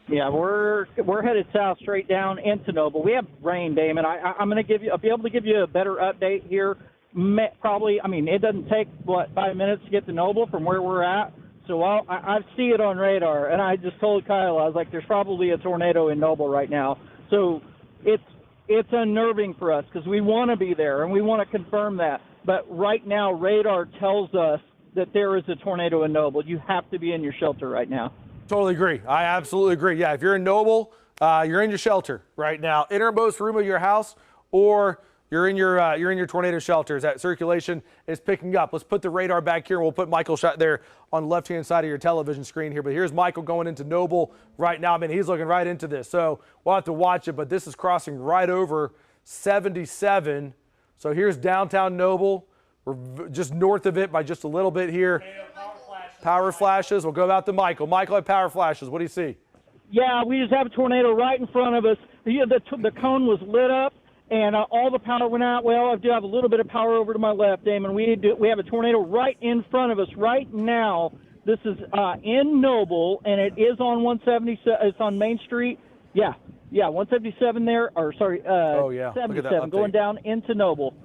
Yeah, we're headed south straight down into Noble. We have rain, Damon. I'm going to I'll be able to give you a better update here. Probably, I mean, it doesn't take 5 minutes to get to Noble from where we're at. So I see it on radar, and I just told Kyle, I was like, there's probably a tornado in Noble right now. So it's unnerving for us because we want to be there and we want to confirm that. But right now, radar tells us that there is a tornado in Noble. You have to be in your shelter right now. Totally agree. I absolutely agree. Yeah, if you're in Noble, you're in your shelter right now, innermost room of your house, or you're in your tornado shelters. That circulation is picking up. Let's put the radar back here. We'll put Michael shot there on the left-hand side of your television screen here. But here's Michael going into Noble right now. I mean, he's looking right into this. So we'll have to watch it. But this is crossing right over 77. So here's downtown Noble. We're just north of it by just a little bit here. Power flashes. We'll go out to Michael. Michael had power flashes. What do you see? Yeah, we just have a tornado right in front of us. The cone was lit up, and all the power went out. Well, I do have a little bit of power over to my left, Damon. We have a tornado right in front of us right now. This is in Noble, and it is on 177. It's on Main Street. Yeah, 177 there. Or sorry, 77 going down into Noble.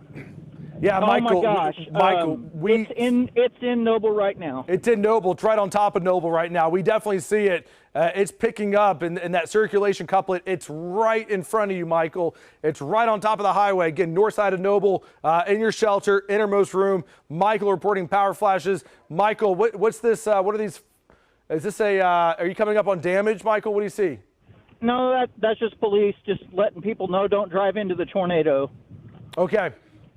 Yeah, oh Michael. My gosh, Michael, it's in Noble right now. It's in Noble. It's right on top of Noble right now. We definitely see it. It's picking up, and that circulation couplet. It's right in front of you, Michael. It's right on top of the highway. Again, north side of Noble, in your shelter, innermost room. Michael reporting power flashes. Michael, what's this? What are these? Is this are you coming up on damage, Michael? What do you see? No, that's just police just letting people know don't drive into the tornado.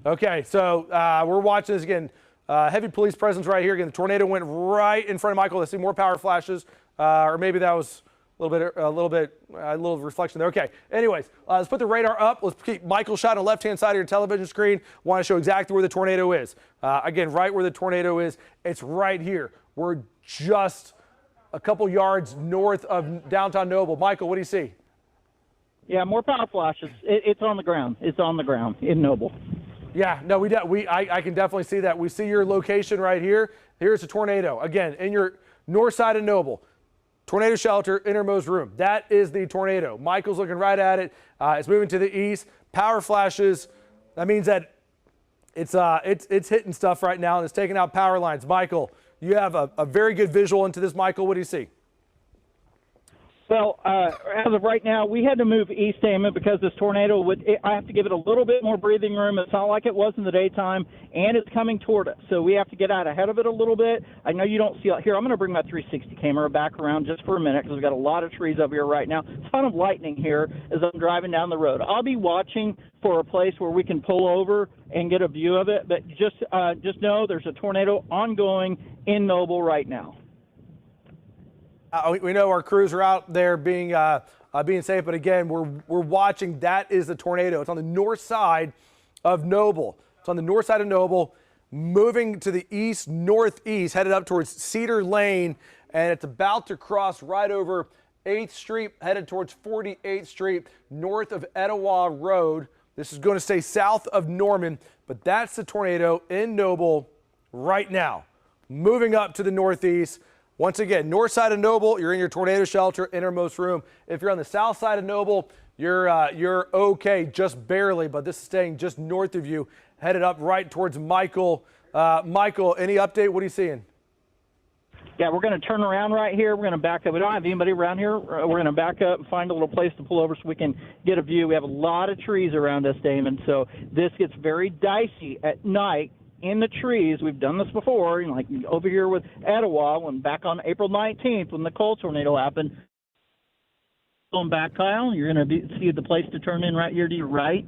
Okay, so we're watching this again. Heavy police presence right here. Again, the tornado went right in front of Michael. Let's see more power flashes, or maybe that was a little reflection there. Okay. Anyways, let's put the radar up. Let's keep Michael shot on the left-hand side of your television screen. Want to show exactly where the tornado is. Again, right where the tornado is. It's right here. We're just a couple yards north of downtown Noble. Michael, what do you see? Yeah, more power flashes. It's on the ground. It's on the ground in Noble. Yeah, no, I can definitely see that. We see your location right here. Here's a tornado. Again, in your north side of Noble. Tornado shelter, innermost room. That is the tornado. Michael's looking right at it. It's moving to the east. Power flashes. That means that it's hitting stuff right now, and it's taking out power lines. Michael, you have a very good visual into this. Michael, what do you see? Well, as of right now, we had to move east, Damon, because this tornado I have to give it a little bit more breathing room. It's not like it was in the daytime, and it's coming toward us. So we have to get out ahead of it a little bit. I know you don't see it here. I'm going to bring my 360 camera back around just for a minute because we've got a lot of trees over here right now. A ton of lightning here as I'm driving down the road. I'll be watching for a place where we can pull over and get a view of it. But just know there's a tornado ongoing in Noble right now. We know our crews are out there being safe, but again, we're watching. That is the tornado. It's on the north side of Noble. It's on the north side of Noble, moving to the east northeast, headed up towards Cedar Lane, and it's about to cross right over 8th Street, headed towards 48th Street, north of Etowah Road. This is going to stay south of Norman, but that's the tornado in Noble right now, moving up to the northeast. Once again, north side of Noble, you're in your tornado shelter, innermost room. If you're on the south side of Noble, you're okay, just barely, but this is staying just north of you, headed up right towards Michael. Michael, any update? What are you seeing? Yeah, we're going to turn around right here. We're going to back up. We don't have anybody around here. We're going to back up and find a little place to pull over so we can get a view. We have a lot of trees around us, Damon, so this gets very dicey at night. In the trees, we've done this before, like over here with Etowah, when back on April 19th when the Cole tornado happened. Going back, Kyle, you're going to see the place to turn in right here to your right,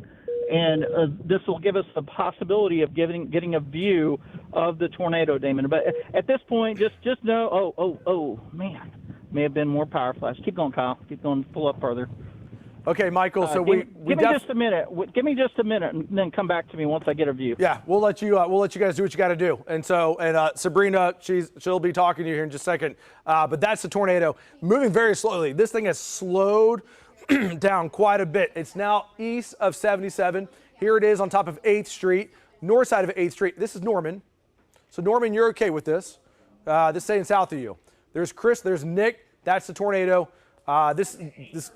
and this will give us the possibility of getting a view of the tornado, Damon. But at this point, just know, oh, man, may have been more power flash. Keep going, Kyle. Keep going. Pull up further. Okay, Michael. So give me just a minute. Give me just a minute, and then come back to me once I get a view. Yeah, we'll let you guys do what you got to do. And so, Sabrina, she'll be talking to you here in just a second. But that's the tornado moving very slowly. This thing has slowed down quite a bit. It's now east of 77. Here it is on top of 8th Street, north side of 8th Street. This is Norman. So Norman, you're okay with this? This is staying south of you. There's Chris. There's Nick. That's the tornado. This is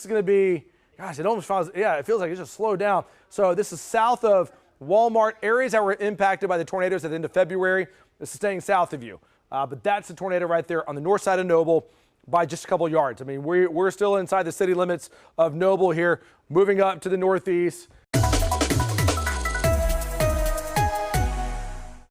going to be, gosh, it almost feels, yeah, it feels like it's just slowed down. So this is south of Walmart, areas that were impacted by the tornadoes at the end of February. This is staying south of you. But that's the tornado right there on the north side of Noble by just a couple yards. I mean, we're still inside the city limits of Noble here, moving up to the northeast.